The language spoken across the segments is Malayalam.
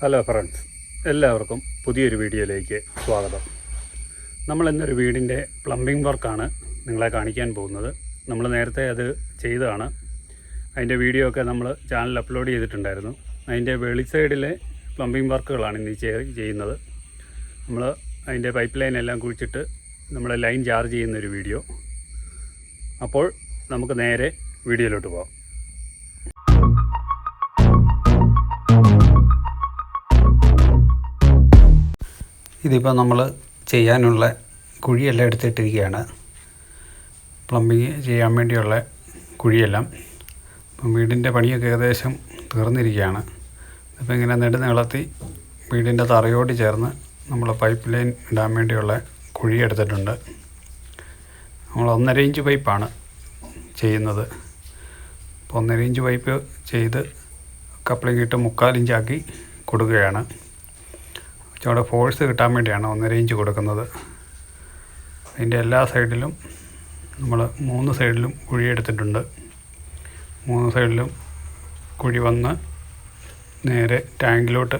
ഹലോ ഫ്രണ്ട്സ്, എല്ലാവർക്കും പുതിയൊരു വീഡിയോയിലേക്ക് സ്വാഗതം. നമ്മൾ ഇന്നൊരു വീടിൻ്റെ പ്ലംബിംഗ് വർക്കാണ് നിങ്ങളെ കാണിക്കാൻ പോകുന്നത്. നമ്മൾ നേരത്തെ അത് ചെയ്തതാണ്. അതിൻ്റെ വീഡിയോ ഒക്കെ നമ്മൾ ചാനലിൽ അപ്ലോഡ് ചെയ്തിട്ടുണ്ടായിരുന്നു. അതിൻ്റെ വെളി സൈഡിലെ പ്ലംബിംഗ് വർക്കുകളാണ് ഇന്ന് ചെയ്യുന്നത്. നമ്മൾ അതിൻ്റെ പൈപ്പ് ലൈൻ എല്ലാം കുഴിച്ചിട്ട് നമ്മൾ ലൈൻ ചാർജ് ചെയ്യുന്നൊരു വീഡിയോ. അപ്പോൾ നമുക്ക് നേരെ വീഡിയോയിലോട്ട് പോകാം. ഇതിപ്പോൾ നമ്മൾ ചെയ്യാനുള്ള കുഴിയെല്ലാം എടുത്തിട്ടിരിക്കുകയാണ്. പ്ലംബിങ് ചെയ്യാൻ വേണ്ടിയുള്ള കുഴിയെല്ലാം. അപ്പം വീടിൻ്റെ പണിയൊക്കെ ഏകദേശം തീർന്നിരിക്കുകയാണ്. അപ്പോൾ ഇങ്ങനെ നെടുനീളത്തി വീടിൻ്റെ തറയോട് ചേർന്ന് നമ്മൾ പൈപ്പ് ലൈൻ ഇടാൻ വേണ്ടിയുള്ള കുഴി എടുത്തിട്ടുണ്ട്. നമ്മൾ 1.5 ഇഞ്ച് പൈപ്പാണ് ചെയ്യുന്നത്. അപ്പോൾ 1.5 ഇഞ്ച് പൈപ്പ് ചെയ്ത് കപ്ലിംഗ് ഇട്ട് 3/4 ഇഞ്ചാക്കി കൊടുക്കുകയാണ്. അവിടെ ഫോഴ്സ് കിട്ടാൻ വേണ്ടിയാണ് 1.5 ഇഞ്ച് കൊടുക്കുന്നത്. അതിൻ്റെ എല്ലാ സൈഡിലും നമ്മൾ 3 സൈഡിലും കുഴി എടുത്തിട്ടുണ്ട്. 3 സൈഡിലും കുഴി വന്ന് നേരെ ടാങ്കിലോട്ട്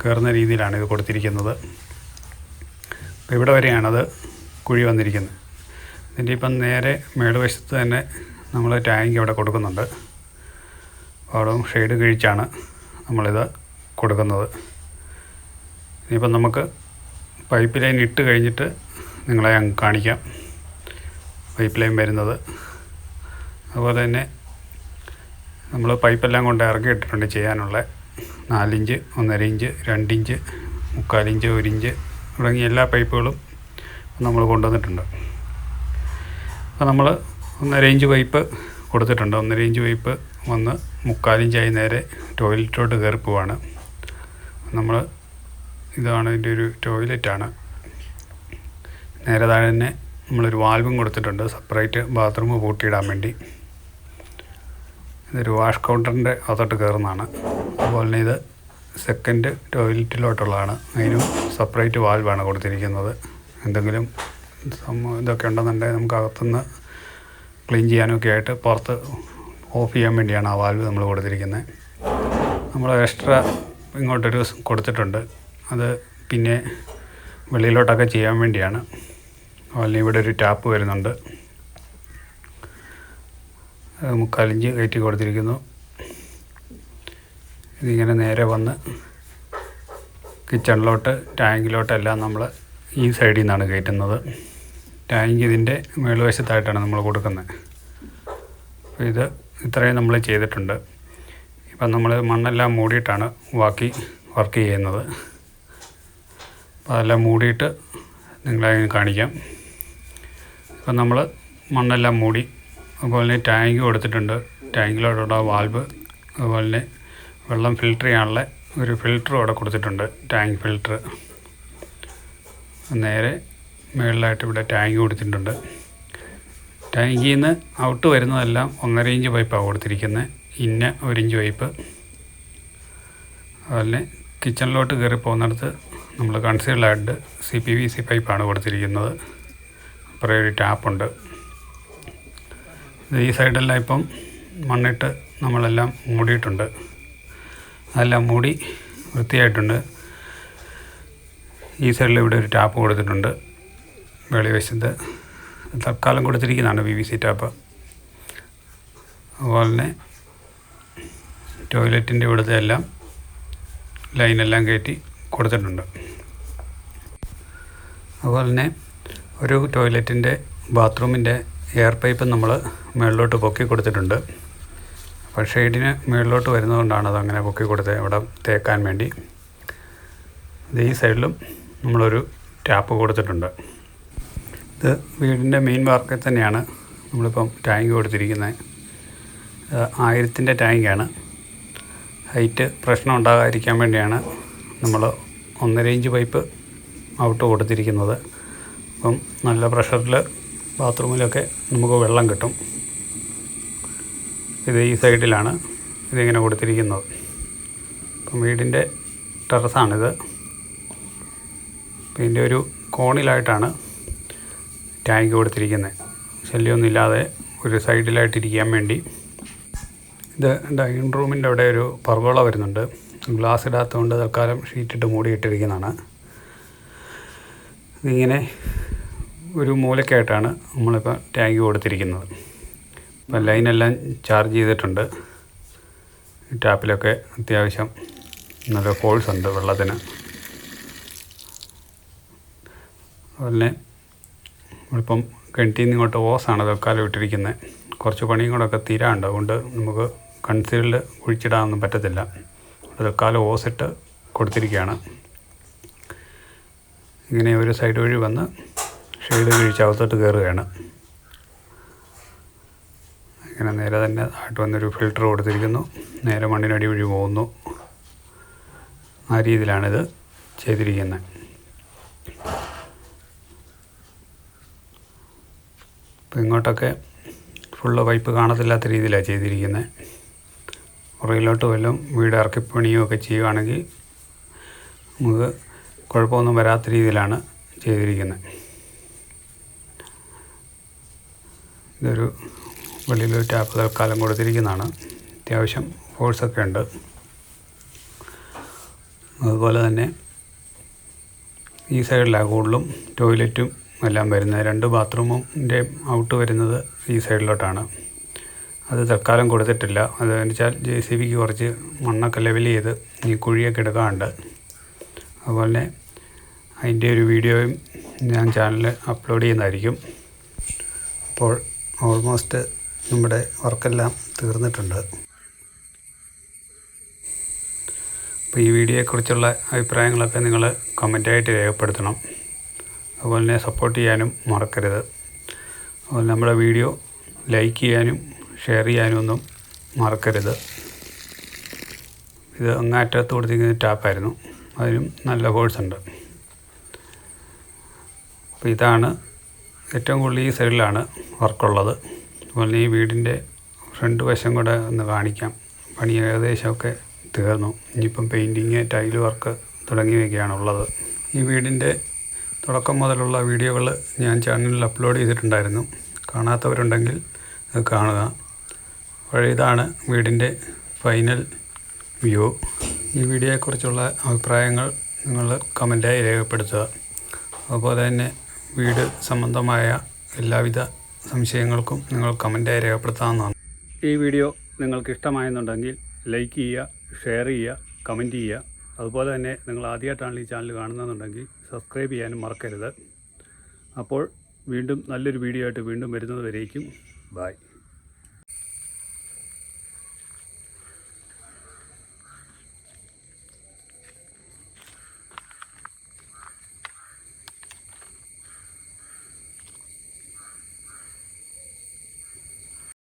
കയറുന്ന രീതിയിലാണ് ഇത് കൊടുത്തിരിക്കുന്നത്. അപ്പോൾ ഇവിടെ വരെയാണത് കുഴി വന്നിരിക്കുന്നത്. ഇതിൻ്റെ ഇപ്പം നേരെ മേളുവശത്ത് തന്നെ നമ്മൾ ടാങ്ക് അവിടെ കൊടുക്കുന്നുണ്ട്. അവിടെ ഷെയ്ഡ് കഴിച്ചാണ് നമ്മളിത് കൊടുക്കുന്നത്. ഇനിയിപ്പം നമുക്ക് പൈപ്പ് ലൈൻ ഇട്ട് കഴിഞ്ഞിട്ട് നിങ്ങളെ ഞാൻ കാണിക്കാം പൈപ്പ് ലൈൻ വരുന്നത്. അതുപോലെ തന്നെ നമ്മൾ പൈപ്പെല്ലാം കൊണ്ട് ഇറക്കിയിട്ടിട്ടുണ്ട് ചെയ്യാനുള്ള 4 inch, 1.5 inch, 2 inch, 3/4 inch, 1 inch തുടങ്ങിയ എല്ലാ പൈപ്പുകളും നമ്മൾ കൊണ്ടുവന്നിട്ടുണ്ട്. അപ്പോൾ നമ്മൾ 1.5 ഇഞ്ച് പൈപ്പ് കൊടുത്തിട്ടുണ്ട്. 1.5 ഇഞ്ച് പൈപ്പ് വന്ന് 3/4 ഇഞ്ചായി നേരെ ടോയ്ലറ്റിലോട്ട് കയറി പോവാണ്. നമ്മൾ ഇതാണ് ഇതിൻ്റെ ഒരു ടോയ്ലറ്റാണ്. നേരെ താഴെ തന്നെ നമ്മളൊരു വാൽവും കൊടുത്തിട്ടുണ്ട്, സെപ്പറേറ്റ് ബാത്റൂം പൂട്ടിയിടാൻ വേണ്ടി. ഇതൊരു വാഷ് കൗണ്ടറിൻ്റെ അകത്തോട്ട് കയറുന്നതാണ്. അതുപോലെ തന്നെ ഇത് സെക്കൻഡ് ടോയ്ലറ്റിലോട്ടുള്ളതാണ്. അതിനും സെപ്പറേറ്റ് വാൽവാണ് കൊടുത്തിരിക്കുന്നത്. എന്തെങ്കിലും ഇതൊക്കെ ഉണ്ടെന്നുണ്ടെങ്കിൽ നമുക്ക് അകത്തുനിന്ന് ക്ലീൻ ചെയ്യാനൊക്കെ ആയിട്ട് പുറത്ത് ഓഫ് ചെയ്യാൻ വേണ്ടിയാണ് ആ വാൽവ് നമ്മൾ കൊടുത്തിരിക്കുന്നത്. നമ്മൾ എക്സ്ട്രാ ഇങ്ങോട്ടൊരു കൊടുത്തിട്ടുണ്ട്. അത് പിന്നെ വെളിയിലോട്ടൊക്കെ ചെയ്യാൻ വേണ്ടിയാണ്. അതുപോലെ ഇവിടെ ഒരു ടാപ്പ് വരുന്നുണ്ട്. 3/4 ഇഞ്ച് കയറ്റി കൊടുത്തിരിക്കുന്നു. ഇതിങ്ങനെ നേരെ വന്ന് കിച്ചണിലോട്ട് ടാങ്കിലോട്ടെല്ലാം നമ്മൾ ഈ സൈഡിൽ നിന്നാണ് കയറ്റുന്നത്. ടാങ്ക് ഇതിൻ്റെ മേളുവശത്തായിട്ടാണ് നമ്മൾ കൊടുക്കുന്നത്. അപ്പോൾ ഇത് ഇത്രയും നമ്മൾ ചെയ്തിട്ടുണ്ട്. ഇപ്പം നമ്മൾ മണ്ണെല്ലാം മൂടിയിട്ടാണ് ബാക്കി വർക്ക് ചെയ്യുന്നത്. അപ്പോൾ അതെല്ലാം മൂടിയിട്ട് നിങ്ങളെ കാണിക്കാം. ഇപ്പം നമ്മൾ മണ്ണെല്ലാം മൂടി. അതുപോലെ തന്നെ ടാങ്ക് കൊടുത്തിട്ടുണ്ട്. ടാങ്കിലോട്ടുള്ള വാൽവ്, അതുപോലെ തന്നെ വെള്ളം ഫിൽറ്റർ ചെയ്യാനുള്ള ഒരു ഫിൽറ്ററും അവിടെ കൊടുത്തിട്ടുണ്ട്, ടാങ്ക് ഫിൽറ്റർ. നേരെ മുകളിലായിട്ട് ഇവിടെ ടാങ്ക് കൊടുത്തിട്ടുണ്ട്. ടാങ്കിൽ നിന്ന് ഔട്ട് വരുന്നതെല്ലാം 1.5 ഇഞ്ച് പൈപ്പാണ് കൊടുത്തിരിക്കുന്നത്. 1 ഇഞ്ച് പൈപ്പ്. അതുപോലെ കിച്ചണിലോട്ട് കയറി പോകുന്നിടത്ത് നമ്മൾ കൺസീൽഡ് CPVC പൈപ്പാണ് കൊടുത്തിരിക്കുന്നത്. അപ്പുറം ഒരു ടാപ്പുണ്ട്. ഈ സൈഡെല്ലാം ഇപ്പം മണ്ണിട്ട് നമ്മളെല്ലാം മൂടിയിട്ടുണ്ട്. അതെല്ലാം മൂടി വൃത്തിയായിട്ടുണ്ട്. ഈ സൈഡിൽ ഇവിടെ ഒരു ടാപ്പ് കൊടുത്തിട്ടുണ്ട്. വെളിവശത്ത് തൽക്കാലം കൊടുത്തിരിക്കുന്നതാണ് PVC ടാപ്പ്. അതുപോലെ തന്നെ ടോയ്ലറ്റിൻ്റെ ഇവിടുത്തെ എല്ലാം ലൈനെല്ലാം കയറ്റി കൊടുത്തിട്ടുണ്ട്. അതുപോലെ തന്നെ ഒരു ടോയ്ലറ്റിൻ്റെ ബാത്റൂമിൻ്റെ എയർ പൈപ്പ് നമ്മൾ മുകളിലോട്ട് പൊക്കി കൊടുത്തിട്ടുണ്ട്. അപ്പോൾ ഷെയ്ഡിന് മുകളിലോട്ട് വരുന്നതുകൊണ്ടാണ് അതങ്ങനെ പൊക്കി കൊടുത്തത്, ഇവിടെ തേക്കാൻ വേണ്ടി. ഈ സൈഡിലും നമ്മളൊരു ടാപ്പ് കൊടുത്തിട്ടുണ്ട്. ഇത് വീടിൻ്റെ മെയിൻ വാർക്കിൽ തന്നെയാണ് നമ്മളിപ്പം ടാങ്ക് കൊടുത്തിരിക്കുന്നത്. 1000-ൻ്റെ ടാങ്കാണ്. ഹൈറ്റ് പ്രശ്നം ഉണ്ടാകാതിരിക്കാൻ വേണ്ടിയാണ് നമ്മൾ 1.5 ഇഞ്ച് പൈപ്പ് ഔട്ട് കൊടുത്തിരിക്കുന്നത്. അപ്പം നല്ല പ്രഷറിൽ ബാത്റൂമിലൊക്കെ നമുക്ക് വെള്ളം കിട്ടും. ഇത് ഈ സൈഡിലാണ് ഇതിങ്ങനെ കൊടുത്തിരിക്കുന്നത്. അപ്പം വീടിൻ്റെ ടെറസാണിത്. ഇതിൻ്റെ ഒരു കോണിലായിട്ടാണ് ടാങ്ക് കൊടുത്തിരിക്കുന്നത്. ശല്യമൊന്നുമില്ലാതെ ഒരു സൈഡിലായിട്ടിരിക്കാൻ വേണ്ടി. ഇത് ഡൈനിങ് റൂമിൻ്റെ അവിടെ ഒരു പർഗോള വരുന്നുണ്ട്. ഗ്ലാസ് ഇടാത്തതുകൊണ്ട് തൽക്കാലം ഷീറ്റിട്ട് മൂടിയിട്ടിരിക്കുന്നതാണ്. ഇതിങ്ങനെ ഒരു മൂലയ്ക്കായിട്ടാണ് നമ്മളിപ്പോൾ ടാങ്ക് കൊടുത്തിരിക്കുന്നത്. ഇപ്പം ലൈനെല്ലാം ചാർജ് ചെയ്തിട്ടുണ്ട്. ടാപ്പിലൊക്കെ അത്യാവശ്യം നല്ല ഫോഴ്സ് ഉണ്ട് വെള്ളത്തിന്. അതുപോലെ നമ്മളിപ്പം കിണറ്റിൽ നിന്ന് ഇങ്ങോട്ട് ഓസാണ് തൽക്കാലം ഇട്ടിരിക്കുന്നത്. കുറച്ച് പണിയും കൂടെയൊക്കെ തീരാണ്ട്, അതുകൊണ്ട് നമുക്ക് കൺസീൽഡ് കുഴിച്ചിടാനൊന്നും പറ്റത്തില്ല. തൽക്കാലം ഓസിട്ട് കൊടുത്തിരിക്കുകയാണ്. ഇങ്ങനെ ഒരു സൈഡ് വഴി വന്ന് ഷെയ്ഡ് കഴിച്ച് അകത്തോട്ട് കയറുകയാണ്. ഇങ്ങനെ നേരെ തന്നെ ആയിട്ട് വന്നൊരു ഫിൽറ്റർ കൊടുത്തിരിക്കുന്നു. നേരെ മണ്ണിനടി വഴി പോകുന്നു. ആ രീതിയിലാണിത് ചെയ്തിരിക്കുന്നത്. അപ്പോൾ ഇങ്ങോട്ടൊക്കെ ഫുള്ള് പൈപ്പ് കാണത്തില്ലാത്ത രീതിയിലാണ് ചെയ്തിരിക്കുന്നത്. പുറകിലോട്ട് വല്ലതും വീട് ഇറക്കിപ്പണിയോ ഒക്കെ ചെയ്യുകയാണെങ്കിൽ നമുക്ക് കുഴപ്പമൊന്നും വരാത്ത രീതിയിലാണ് ചെയ്തിരിക്കുന്നത്. ഇതൊരു വെളിയിലൊരു ടാപ്പ് തൽക്കാലം കൊടുത്തിരിക്കുന്നതാണ്. അത്യാവശ്യം ഫോഴ്സൊക്കെ ഉണ്ട്. അതുപോലെ തന്നെ ഈ സൈഡിലാണ് കൂടുതലും ടോയ്ലറ്റും എല്ലാം വരുന്നത്. 2 ബാത്റൂമിൻ്റെ ഔട്ട് വരുന്നത് ഈ സൈഡിലോട്ടാണ്. അത് തൽക്കാലം കൊടുത്തിട്ടില്ല. അതെന്ന് വെച്ചാൽ JCBക്ക് കുറച്ച് മണ്ണൊക്കെ ലെവൽ ചെയ്ത് ഈ കുഴിയൊക്കെ എടുക്കാറുണ്ട്. അതുപോലെ അതിൻ്റെ ഒരു വീഡിയോയും ഞാൻ ചാനലിൽ അപ്ലോഡ് ചെയ്യുന്നതായിരിക്കും. അപ്പോൾ ഓൾമോസ്റ്റ് നമ്മുടെ വർക്കെല്ലാം തീർന്നിട്ടുണ്ട്. അപ്പോൾ ഈ വീഡിയോയെക്കുറിച്ചുള്ള അഭിപ്രായങ്ങളൊക്കെ നിങ്ങൾ കമൻറ്റായിട്ട് രേഖപ്പെടുത്തണം. അതുപോലെ തന്നെ സപ്പോർട്ട് ചെയ്യാനും മറക്കരുത്. അതുപോലെ നമ്മുടെ വീഡിയോ ലൈക്ക് ചെയ്യാനും ഷെയർ ചെയ്യാനും ഒന്നും മറക്കരുത്. ഇത് അങ്ങേറ്റത്ത് കൊടുത്തിരിക്കുന്ന ടാപ്പായിരുന്നു. അതിനും നല്ല ഫോഴ്സ് ഉണ്ട്. അപ്പോൾ ഇതാണ് ഏറ്റവും കൂടുതൽ ഈ സൈഡിലാണ് വർക്കുള്ളത്. അതുപോലെ ഈ വീടിൻ്റെ ഫ്രണ്ട് വശം കൂടെ ഒന്ന് കാണിക്കാം. പണി ഏകദേശമൊക്കെ തീർന്നു. ഇനിയിപ്പം പെയിൻറ്റിങ്, ടൈല് വർക്ക് തുടങ്ങിയവയൊക്കെയാണുള്ളത്. ഈ വീടിൻ്റെ തുടക്കം മുതലുള്ള വീഡിയോകൾ ഞാൻ ചാനലിൽ അപ്ലോഡ് ചെയ്തിട്ടുണ്ടായിരുന്നു. കാണാത്തവരുണ്ടെങ്കിൽ അത് കാണുക. അപ്പോൾ ഇതാണ് വീടിൻ്റെ ഫൈനൽ വ്യൂ. ഈ വീഡിയോയെക്കുറിച്ചുള്ള അഭിപ്രായങ്ങൾ നിങ്ങൾ കമൻറ്റായി രേഖപ്പെടുത്തുക. അതുപോലെ തന്നെ വീട് സംബന്ധമായ എല്ലാവിധ സംശയങ്ങൾക്കും നിങ്ങൾ കമൻറ്റായി രേഖപ്പെടുത്താവുന്നതാണ്. ഈ വീഡിയോ നിങ്ങൾക്ക് ഇഷ്ടമായെന്നുണ്ടെങ്കിൽ ലൈക്ക് ചെയ്യുക, ഷെയർ ചെയ്യുക, കമൻറ്റ് ചെയ്യുക. അതുപോലെ തന്നെ നിങ്ങൾ ആദ്യമായിട്ടാണ് ഈ ചാനൽ കാണുന്നതെന്നുണ്ടെങ്കിൽ സബ്സ്ക്രൈബ് ചെയ്യാനും മറക്കരുത്. അപ്പോൾ വീണ്ടും നല്ലൊരു വീഡിയോ ആയിട്ട് വീണ്ടും വരുന്നത് വരേക്കും. ബൈ.